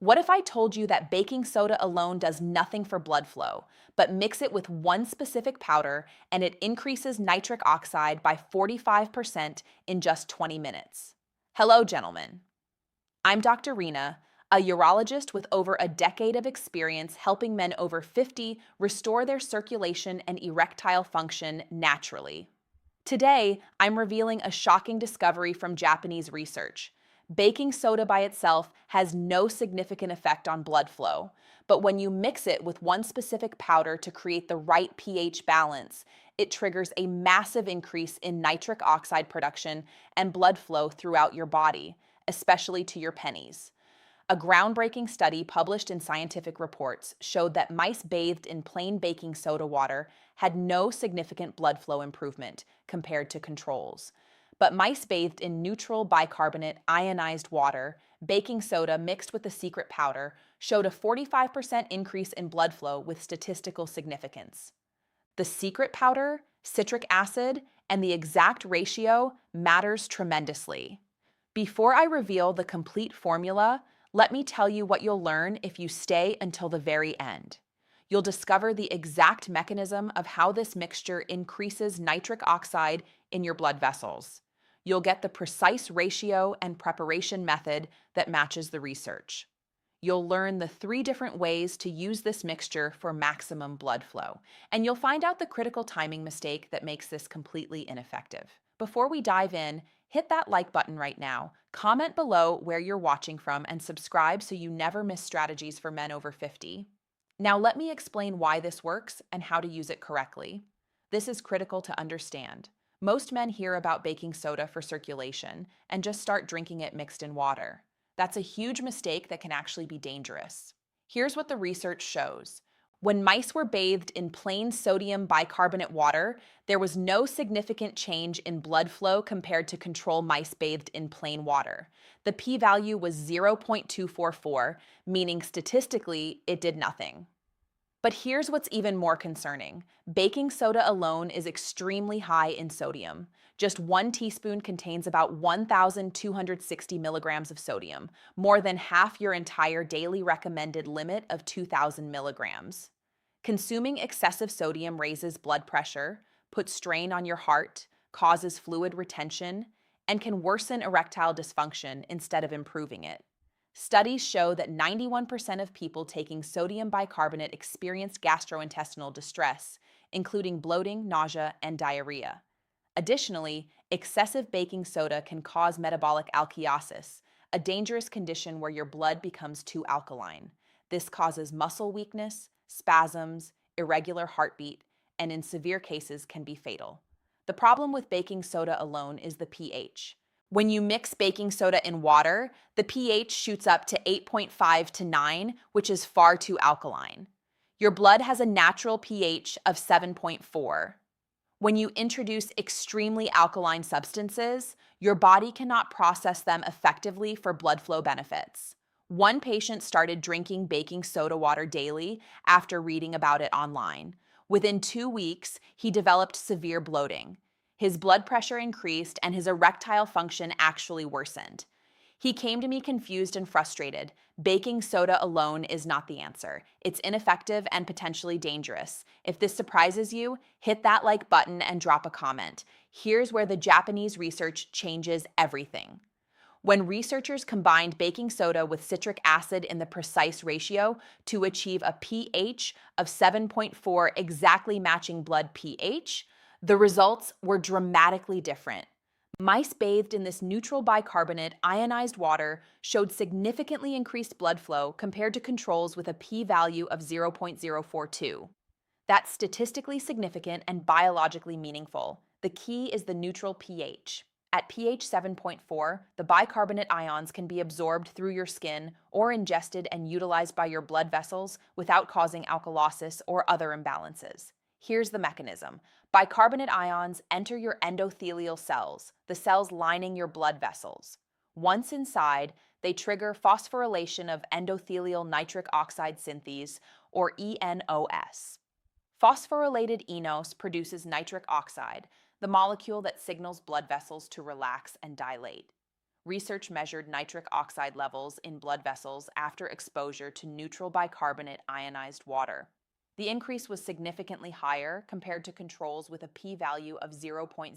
What if I told you that baking soda alone does nothing for blood flow, but mix it with one specific powder and it increases nitric oxide by 45% in just 20 minutes? Hello, gentlemen. I'm Dr. Reena, a urologist with over a decade of experience helping men over 50 restore their circulation and erectile function naturally. Today, I'm revealing a shocking discovery from Japanese research. Baking soda by itself has no significant effect on blood flow, but when you mix it with one specific powder to create the right pH balance, it triggers a massive increase in nitric oxide production and blood flow throughout your body, especially to your pennies. A groundbreaking study published in Scientific Reports showed that mice bathed in plain baking soda water had no significant blood flow improvement compared to controls. But mice bathed in neutral bicarbonate ionized water, baking soda mixed with the secret powder, showed a 45% increase in blood flow with statistical significance. The secret powder, citric acid, and the exact ratio matters tremendously. Before I reveal the complete formula, let me tell you what you'll learn if you stay until the very end. You'll discover the exact mechanism of how this mixture increases nitric oxide in your blood vessels. You'll get the precise ratio and preparation method that matches the research. You'll learn the 3 different ways to use this mixture for maximum blood flow, and you'll find out the critical timing mistake that makes this completely ineffective. Before we dive in, hit that like button right now, comment below where you're watching from, and subscribe so you never miss strategies for men over 50. Now let me explain why this works and how to use it correctly. This is critical to understand. Most men hear about baking soda for circulation and just start drinking it mixed in water. That's a huge mistake that can actually be dangerous. Here's what the research shows. When mice were bathed in plain sodium bicarbonate water, there was no significant change in blood flow compared to control mice bathed in plain water. The p-value was 0.244, meaning statistically it did nothing. But here's what's even more concerning. Baking soda alone is extremely high in sodium. Just 1 teaspoon contains about 1,260 milligrams of sodium, more than half your entire daily recommended limit of 2,000 milligrams. Consuming excessive sodium raises blood pressure, puts strain on your heart, causes fluid retention, and can worsen erectile dysfunction instead of improving it. Studies show that 91% of people taking sodium bicarbonate experienced gastrointestinal distress, including bloating, nausea, and diarrhea. Additionally, excessive baking soda can cause metabolic alkalosis, a dangerous condition where your blood becomes too alkaline. This causes muscle weakness, spasms, irregular heartbeat, and in severe cases can be fatal. The problem with baking soda alone is the pH. When you mix baking soda in water, the pH shoots up to 8.5 to 9, which is far too alkaline. Your blood has a natural pH of 7.4. When you introduce extremely alkaline substances, your body cannot process them effectively for blood flow benefits. One patient started drinking baking soda water daily after reading about it online. Within 2 weeks, he developed severe bloating. His blood pressure increased and his erectile function actually worsened. He came to me confused and frustrated. Baking soda alone is not the answer. It's ineffective and potentially dangerous. If this surprises you, hit that like button and drop a comment. Here's where the Japanese research changes everything. When researchers combined baking soda with citric acid in the precise ratio to achieve a pH of 7.4 exactly matching blood pH, the results were dramatically different. Mice bathed in this neutral bicarbonate ionized water showed significantly increased blood flow compared to controls with a p-value of 0.042. That's statistically significant and biologically meaningful. The key is the neutral pH. At pH 7.4, the bicarbonate ions can be absorbed through your skin or ingested and utilized by your blood vessels without causing alkalosis or other imbalances. Here's the mechanism. Bicarbonate ions enter your endothelial cells, the cells lining your blood vessels. Once inside, they trigger phosphorylation of endothelial nitric oxide synthase, or ENOS. Phosphorylated enos produces nitric oxide, the molecule that signals blood vessels to relax and dilate. Research measured nitric oxide levels in blood vessels after exposure to neutral bicarbonate ionized water. The increase was significantly higher compared to controls with a p-value of 0.027.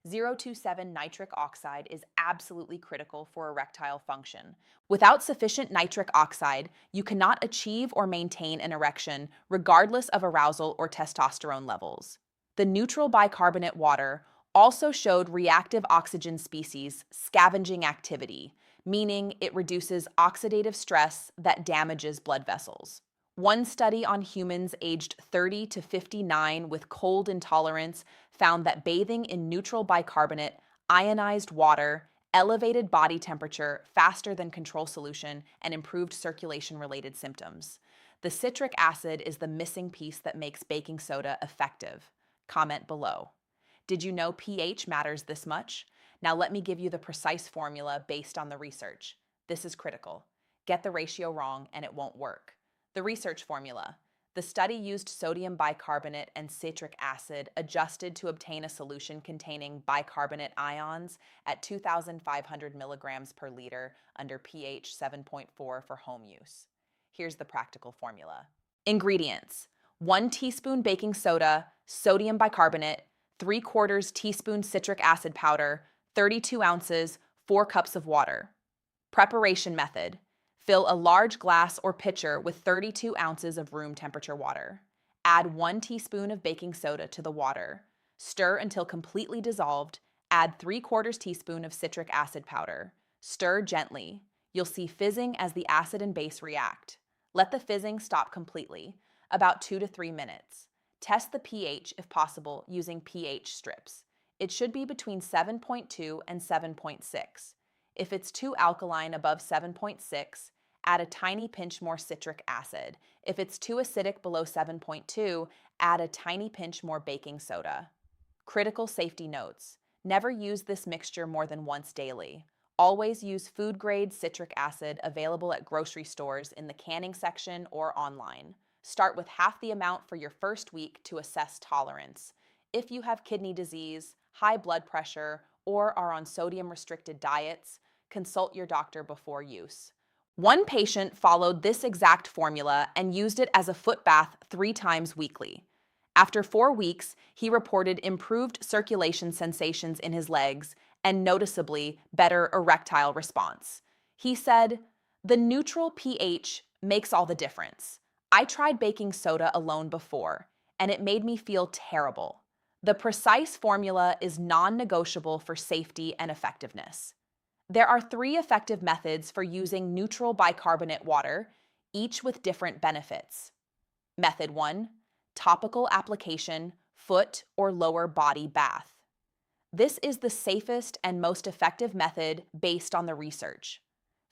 0.027 nitric oxide is absolutely critical for erectile function. Without sufficient nitric oxide, you cannot achieve or maintain an erection regardless of arousal or testosterone levels. The neutral bicarbonate water also showed reactive oxygen species scavenging activity, meaning it reduces oxidative stress that damages blood vessels. One study on humans aged 30 to 59 with cold intolerance found that bathing in neutral bicarbonate, ionized water, elevated body temperature faster than control solution, and improved circulation-related symptoms. The citric acid is the missing piece that makes baking soda effective. Comment below. Did you know pH matters this much? Now let me give you the precise formula based on the research. This is critical. Get the ratio wrong and it won't work. The research formula. The study used sodium bicarbonate and citric acid adjusted to obtain a solution containing bicarbonate ions at 2,500 milligrams per liter under pH 7.4 for home use. Here's the practical formula. Ingredients: 1 teaspoon baking soda, sodium bicarbonate, 3/4 teaspoon citric acid powder, 32 ounces, 4 cups of water. Preparation method. Fill a large glass or pitcher with 32 ounces of room temperature water. Add 1 teaspoon of baking soda to the water. Stir until completely dissolved. Add 3/4 teaspoon of citric acid powder. Stir gently. You'll see fizzing as the acid and base react. Let the fizzing stop completely, about 2 to 3 minutes. Test the pH if possible using pH strips. It should be between 7.2 and 7.6. If it's too alkaline above 7.6, add a tiny pinch more citric acid. If it's too acidic below 7.2, add a tiny pinch more baking soda. Critical safety notes. Never use this mixture more than once daily. Always use food-grade citric acid available at grocery stores in the canning section or online. Start with half the amount for your first week to assess tolerance. If you have kidney disease, high blood pressure, or are on sodium-restricted diets, consult your doctor before use. One patient followed this exact formula and used it as a foot bath 3 times weekly. After 4 weeks, he reported improved circulation sensations in his legs and noticeably better erectile response. He said, "The neutral pH makes all the difference. I tried baking soda alone before, and it made me feel terrible. The precise formula is non-negotiable for safety and effectiveness." There are 3 effective methods for using neutral bicarbonate water, each with different benefits. Method 1, topical application, foot or lower body bath. This is the safest and most effective method based on the research.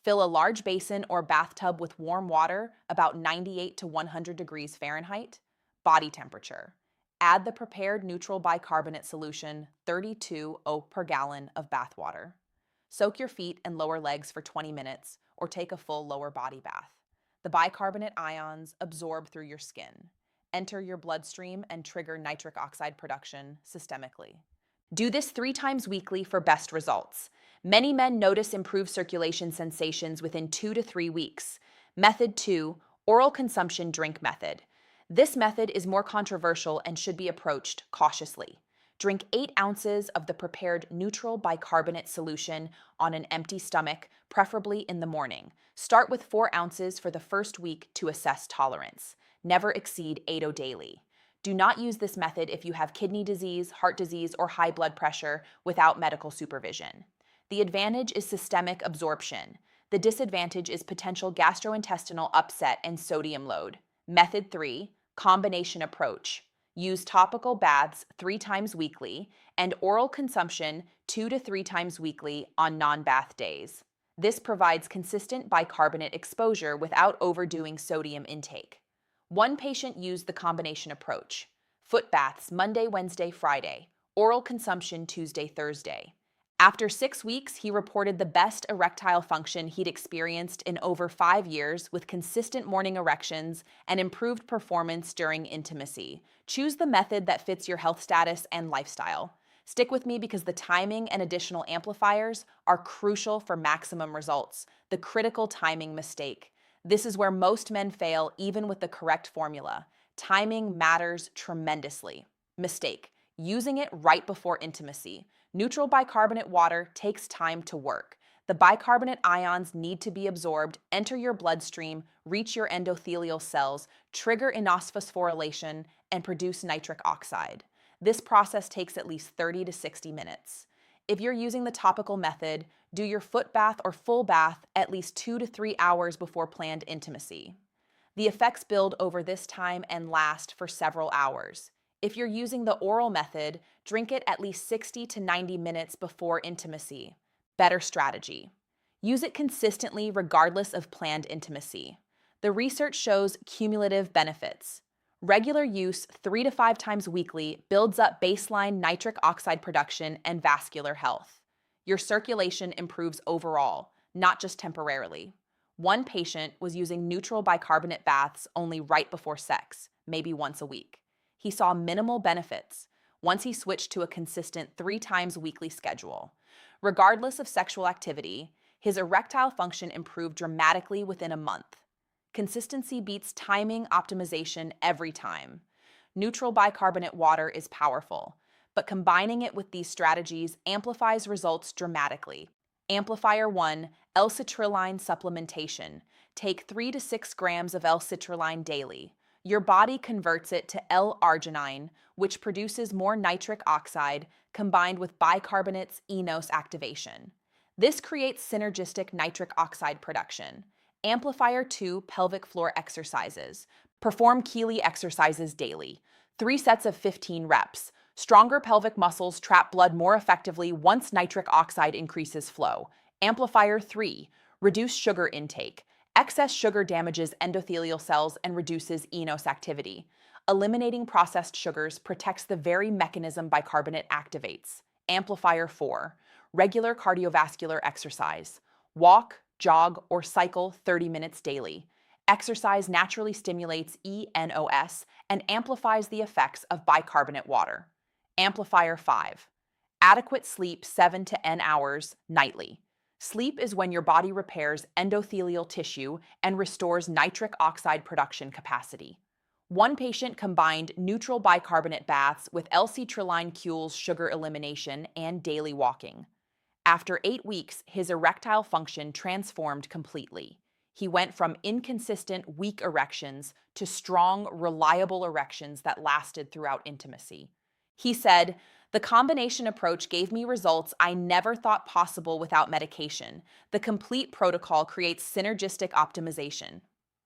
Fill a large basin or bathtub with warm water, about 98 to 100 degrees Fahrenheit, body temperature. Add the prepared neutral bicarbonate solution, 32 O per gallon of bath water. Soak your feet and lower legs for 20 minutes or take a full lower body bath. The bicarbonate ions absorb through your skin, enter your bloodstream, and trigger nitric oxide production systemically. Do this 3 times weekly for best results. Many men notice improved circulation sensations within 2 to 3 weeks. Method 2, oral consumption drink method. This method is more controversial and should be approached cautiously. Drink 8 ounces of the prepared neutral bicarbonate solution on an empty stomach, preferably in the morning. Start with 4 ounces for the first week to assess tolerance. Never exceed 8 daily. Do not use this method if you have kidney disease, heart disease, or high blood pressure without medical supervision. The advantage is systemic absorption. The disadvantage is potential gastrointestinal upset and sodium load. Method 3, combination approach. Use topical baths 3 times weekly and oral consumption 2 to 3 times weekly on non-bath days. This provides consistent bicarbonate exposure without overdoing sodium intake. One patient used the combination approach. Foot baths Monday, Wednesday, Friday. Oral consumption Tuesday, Thursday. After 6 weeks, he reported the best erectile function he'd experienced in over 5 years with consistent morning erections and improved performance during intimacy. Choose the method that fits your health status and lifestyle. Stick with me because the timing and additional amplifiers are crucial for maximum results. The critical timing mistake. This is where most men fail even with the correct formula. Timing matters tremendously. Mistake. Using it right before intimacy. Neutral bicarbonate water takes time to work. The bicarbonate ions need to be absorbed, enter your bloodstream, reach your endothelial cells, trigger inosphosphorylation, and produce nitric oxide. This process takes at least 30 to 60 minutes. If you're using the topical method, do your foot bath or full bath at least 2 to 3 hours before planned intimacy. The effects build over this time and last for several hours. If you're using the oral method, drink it at least 60 to 90 minutes before intimacy. Better strategy. Use it consistently regardless of planned intimacy. The research shows cumulative benefits. Regular use 3 to 5 times weekly builds up baseline nitric oxide production and vascular health. Your circulation improves overall, not just temporarily. One patient was using neutral bicarbonate baths only right before sex, maybe once a week. He saw minimal benefits once he switched to a consistent 3 times weekly schedule. Regardless of sexual activity, his erectile function improved dramatically within a month. Consistency beats timing optimization every time. Neutral bicarbonate water is powerful, but combining it with these strategies amplifies results dramatically. Amplifier 1, L-citrulline supplementation. Take 3 to 6 grams of L-citrulline daily. Your body converts it to L-arginine, which produces more nitric oxide combined with bicarbonate's enos activation. This creates synergistic nitric oxide production. Amplifier 2, pelvic floor exercises. Perform Keeley exercises daily. 3 sets of 15 reps. Stronger pelvic muscles trap blood more effectively once nitric oxide increases flow. Amplifier 3, reduce sugar intake. Excess sugar damages endothelial cells and reduces enos activity. Eliminating processed sugars protects the very mechanism bicarbonate activates. Amplifier 4, regular cardiovascular exercise. Walk, jog, or cycle 30 minutes daily. Exercise naturally stimulates enos and amplifies the effects of bicarbonate water. Amplifier 5, adequate sleep 7 to 10 hours nightly. Sleep is when your body repairs endothelial tissue and restores nitric oxide production capacity. One patient combined neutral bicarbonate baths with L-citrulline Cuel's sugar elimination and daily walking. After 8 weeks, his erectile function transformed completely. He went from inconsistent, weak erections to strong, reliable erections that lasted throughout intimacy. He said, "The combination approach gave me results I never thought possible without medication. The complete protocol creates synergistic optimization."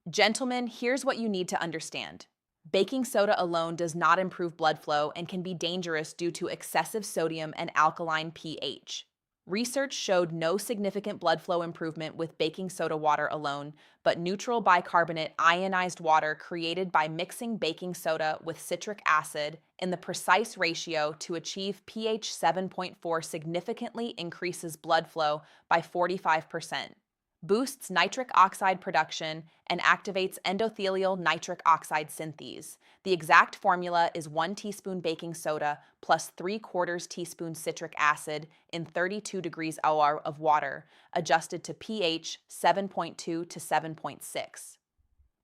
Gentlemen, here's what you need to understand. Baking soda alone does not improve blood flow and can be dangerous due to excessive sodium and alkaline pH. Research showed no significant blood flow improvement with baking soda water alone, but neutral bicarbonate ionized water created by mixing baking soda with citric acid in the precise ratio to achieve pH 7.4 significantly increases blood flow by 45%, boosts nitric oxide production, and activates endothelial nitric oxide synthese. The exact formula is 1 teaspoon baking soda plus 3/4 teaspoon citric acid in 32 degrees OR of water, adjusted to pH 7.2 to 7.6.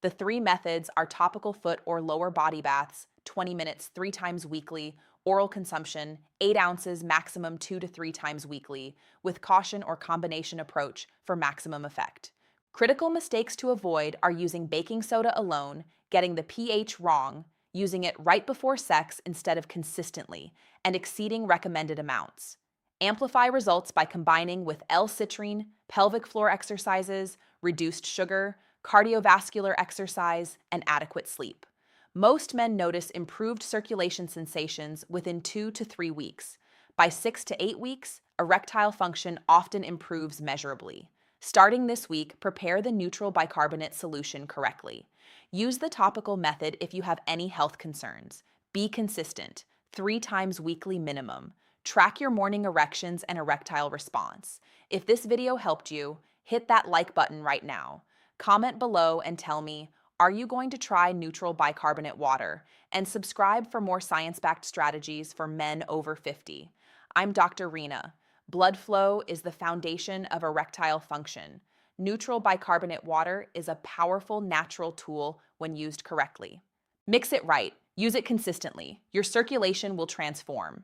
The 3 methods are topical foot or lower body baths, 20 minutes 3 times weekly, oral consumption, 8 ounces maximum 2 to 3 times weekly, with caution or combination approach for maximum effect. Critical mistakes to avoid are using baking soda alone, getting the pH wrong, using it right before sex instead of consistently, and exceeding recommended amounts. Amplify results by combining with L-citrine, pelvic floor exercises, reduced sugar, cardiovascular exercise, and adequate sleep. Most men notice improved circulation sensations within 2 to 3 weeks. By 6 to 8 weeks, erectile function often improves measurably. Starting this week, prepare the neutral bicarbonate solution correctly. Use the topical method if you have any health concerns. Be consistent, 3 times weekly minimum. Track your morning erections and erectile response. If this video helped you, hit that like button right now. Comment below and tell me, are you going to try neutral bicarbonate water? And subscribe for more science-backed strategies for men over 50. I'm Dr. Reena. Blood flow is the foundation of erectile function. Neutral bicarbonate water is a powerful natural tool when used correctly. Mix it right, use it consistently. Your circulation will transform.